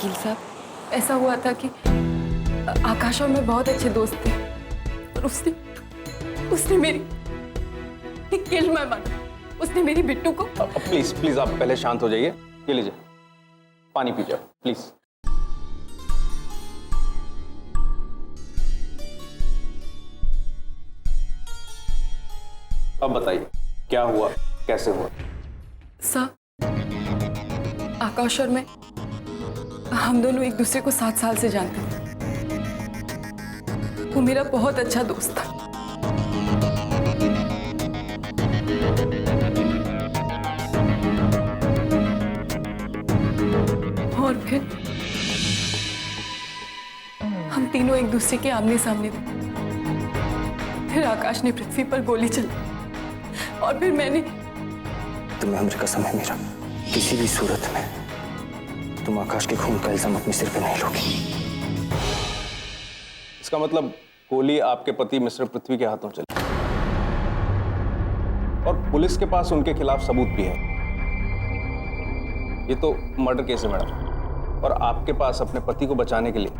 वकील साहब, ऐसा हुआ था कि आकाश और मैं बहुत अच्छे दोस्त थे और उसने मेरी किल मैं माना। उसने मेरी बिट्टू को। प्लीज प्लीज आप पहले शांत हो जाइए। ये लीजिए पानी पीजिए प्लीज। अब बताइए क्या हुआ, कैसे हुआ? सर, आकाश और मैं, हम दोनों एक दूसरे को 7 साल से जानते थे। वो मेरा बहुत अच्छा दोस्त था। और फिर हम तीनों एक दूसरे के आमने सामने थे। फिर आकाश ने पृथ्वी पर गोली चलाई और फिर मैंने। तुम्हें हमरी कसम है मीरा, किसी भी सूरत में तुम आकाश के खून का इल्जाम अपने सिर पे नहीं लोगी। इसका मतलब गोली आपके पति मिस्टर पृथ्वी के हाथों चली और पुलिस के पास उनके खिलाफ सबूत भी है। ये तो मर्डर केस है मैडम, और आपके पास अपने पति को बचाने के लिए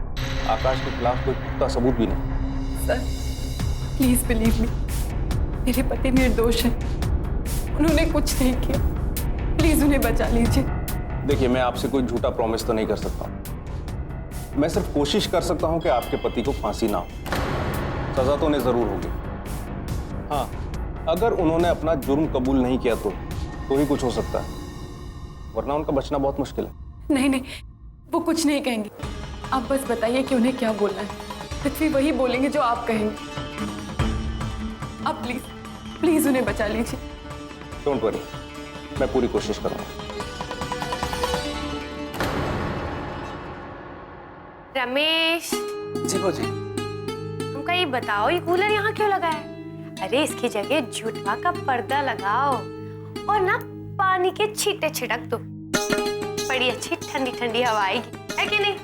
आकाश के खिलाफ कोई पुख्ता सबूत भी नहीं। सर, प्लीज बिलीव मी, मेरे पति निर्दोष हैं। उन्होंने कुछ नहीं किया। प्लीज उन्हें बचा लीजिए। देखिए, मैं आपसे कोई झूठा प्रॉमिस तो नहीं कर सकता हूं। मैं सिर्फ कोशिश कर सकता हूं कि आपके पति को फांसी ना हो। सजा तो उन्हें जरूर होगी। हाँ, अगर उन्होंने अपना जुर्म कबूल नहीं किया तो ही कुछ हो सकता है, वरना उनका बचना बहुत मुश्किल है। नहीं नहीं, वो कुछ नहीं कहेंगे। आप बस बताइए कि उन्हें क्या बोलना है। पृथ्वी वही बोलेंगे जो आप कहेंगे। आप प्लीज प्लीज उन्हें बचा लीजिए। डोंट वरी, मैं पूरी कोशिश करूंगा। रमेश जी बोजी। हमको ये बताओ, ये कूलर यहाँ क्यों लगा है? अरे इसकी जगह झूठवा का पर्दा लगाओ और ना पानी के छींटे छिड़क दो। बड़ी अच्छी ठंडी ठंडी हवा आएगी, है कि नहीं?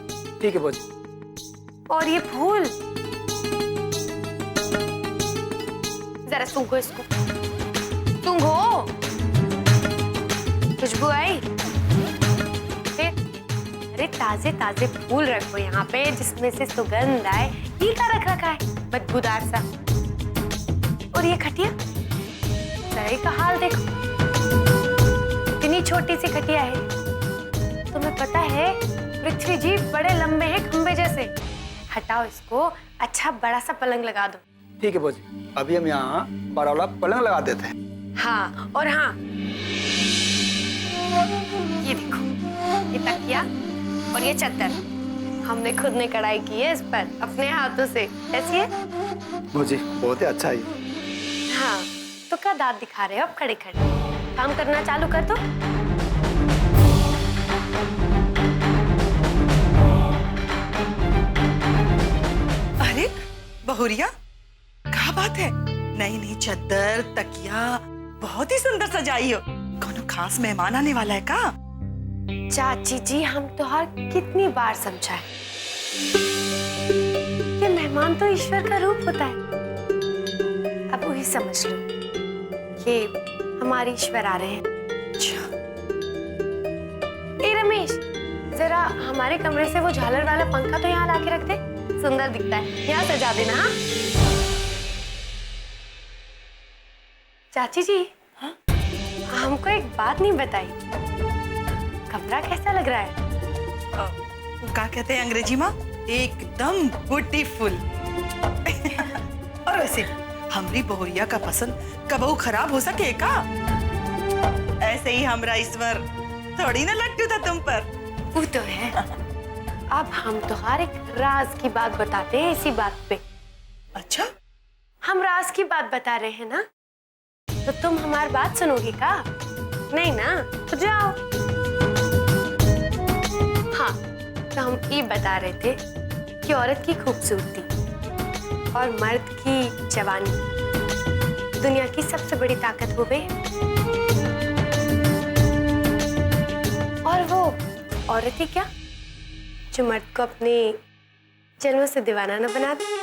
ठीक है बोजी। और ये फूल जरा सूंघो इसको, सूंघो। खुशबू आई? फिर अरे ताजे ताजे फूल रखो यहाँ पे जिसमें से सुगंध आए। ये क्या रख रखा है बदबूदार सा? और ये खटिया, जरा का हाल देखो, इतनी छोटी सी खटिया है। तुम्हें पता है पृथ्वी जी बड़े लंबे हैं खंबे जैसे। हटाओ इसको, अच्छा बड़ा सा पलंग लगा दो। ठीक है बोजी, अभी हम यहाँ बड़ा वाला पलंग लगा देते हैं। हाँ, और हाँ, ये देखो, ये तकिया और ये चद्दर हमने खुद ने कढ़ाई की है इस पर अपने हाथों से। कैसी है बोजी? बहुत ही अच्छा है। हाँ, तो क्या दांत दिखा रहे हो अब खड़े खड़े? काम करना चालू कर दो। अरे बहुरिया, क्या बात है? नई नई चद्दर तकिया बहुत ही सुंदर सजाई हो। कौन खास मेहमान आने वाला है का? चाची जी, हम तो हर कितनी बार समझाए कि मेहमान तो ईश्वर का रूप होता है। अब वही समझ लो कि हमारे ईश्वर आ रहे हैं। ए रमेश, जरा हमारे कमरे से वो झालर वाला पंखा तो यहाँ लाके रख दे, सुंदर दिखता है। यहाँ सजा देना। हाँ चाची जी, हाँ? हमको एक बात नहीं बताई, कमरा कैसा लग रहा है? क्या कहते हैं अंग्रेजी में? एकदम ब्यूटीफुल। और वैसे हमरी बहुरिया का पसंद कबहू खराब हो सके का? ऐसे ही हमरा ईश्वर थोड़ी ना लट्टू था तुम पर। वो तो है। अब हम तो हर एक राज की बात बताते हैं इसी बात पे। अच्छा, हम राज की बात बता रहे हैं ना, तो तुम हमारी बात सुनोगी का? नहीं ना, तो जाओ। हाँ, तो हम ये बता रहे थे कि औरत की खूबसूरती और मर्द की जवानी दुनिया की सबसे बड़ी ताकत हो गई। और वो औरत ही क्या जो मर्द को अपने जन्मों से दीवाना न बना दे।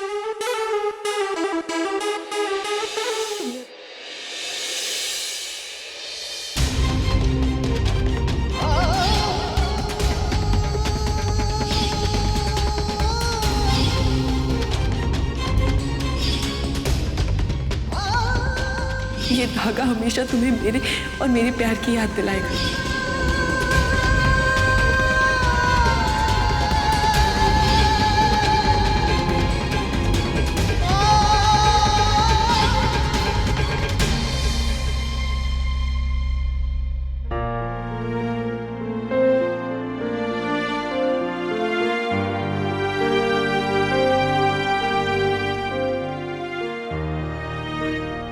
ये धागा हमेशा तुम्हें मेरे और मेरे प्यार की याद दिलाएगा।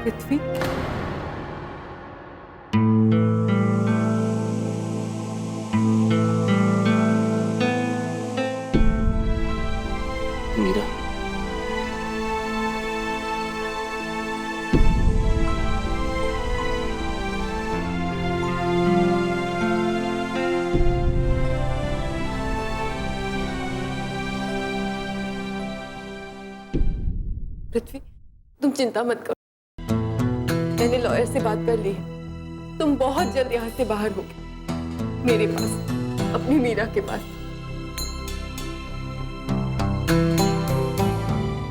पृथ्वी, मीरा, पृथ्वी, तुम चिंता मत करो। मैंने लॉयर से बात कर ली है। तुम बहुत जल्द यहाँ से बाहर होगे, मेरे पास, अपनी मीरा के पास।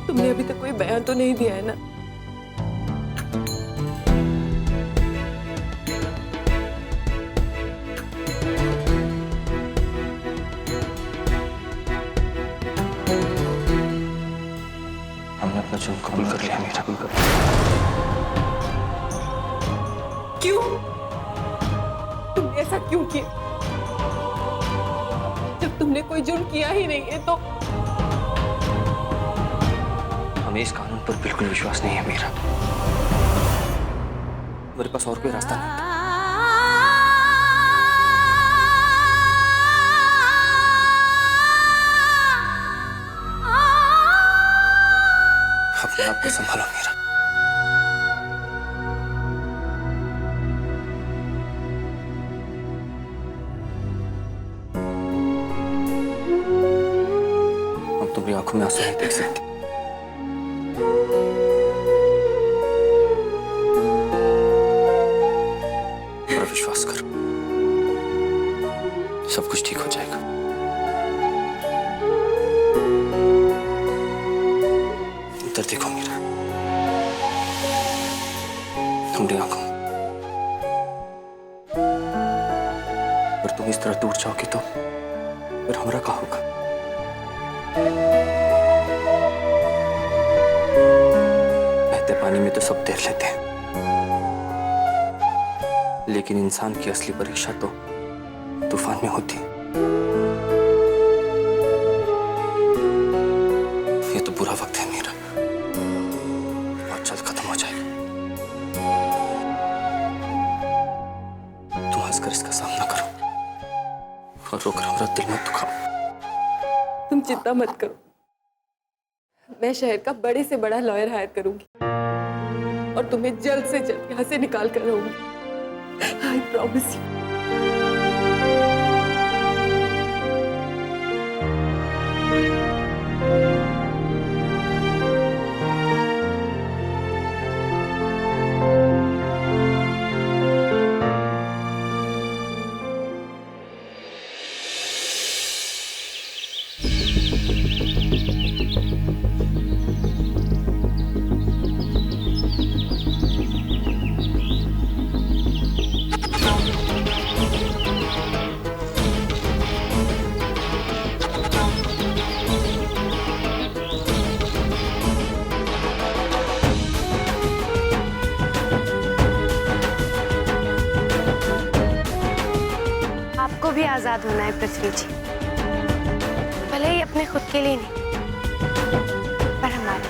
तुमने अभी तक कोई बयान तो नहीं दिया है ना? हमने अपना जुर्म कबूल कर लिया मीरा। क्यों? तुमने ऐसा क्यों किया? जब तुमने कोई जुर्म किया ही नहीं है तो? हमें इस कानून पर बिल्कुल विश्वास नहीं है मीरा। मेरे पास और कोई रास्ता नहीं। अपने आप को संभालो मीरा। हम तुम्हारी आंखों में आंसू नहीं देख सकते। पर विश्वास करो, सब कुछ ठीक हो जाएगा। इधर देखो मीरा, तुम्हारी आंखों में। पर तुम इस तरह दूर जाओगे तो फिर हमारा क्या होगा? बहते पानी में तो सब तैर लेते हैं, लेकिन इंसान की असली परीक्षा तो तूफान में होती है। ये तो बुरा वक्त है मीरा, बहुत जल्द खत्म हो जाएगा। तुम हंसकर इसका सामना करो और रोकर हमारा दिल मत दुखाओ। तुम चिंता मत करो, मैं शहर का बड़े से बड़ा लॉयर हायर करूंगी और तुम्हें जल्द से जल्द यहाँ से निकाल कर रहूंगी। I promise you. आपको भी आजाद होना है पृथ्वी जी, भले ही अपने खुद के लिए नहीं, पर हमारे